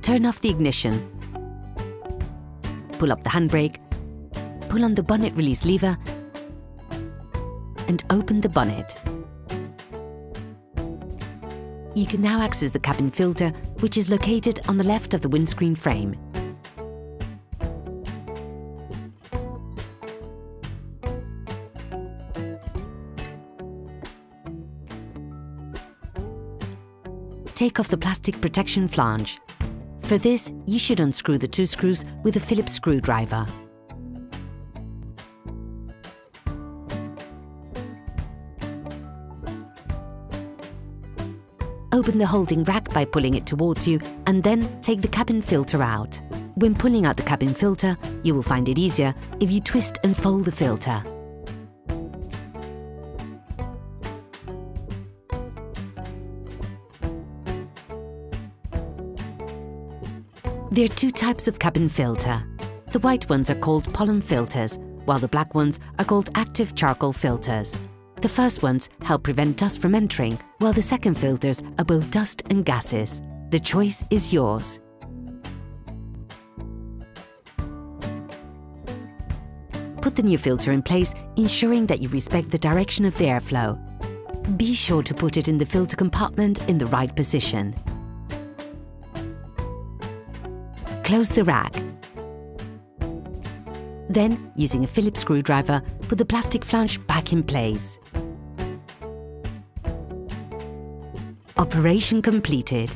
turn off the ignition. Pull up the handbrake, pull on the bonnet release lever and open the bonnet. You can now access the cabin filter, which is located on the left of the windscreen frame. Take off the plastic protection flange. For this, you should unscrew the 2 screws with a Phillips screwdriver. Open the holding rack by pulling it towards you and then take the cabin filter out. When pulling out the cabin filter, you will find it easier if you twist and fold the filter. There are 2 types of cabin filter. The white ones are called pollen filters, while the black ones are called active charcoal filters. The first ones help prevent dust from entering, while the second filters are both dust and gases. The choice is yours. Put the new filter in place, ensuring that you respect the direction of the airflow. Be sure to put it in the filter compartment in the right position. Close the rack. Then, using a Phillips screwdriver, put the plastic flange back in place. Operation completed.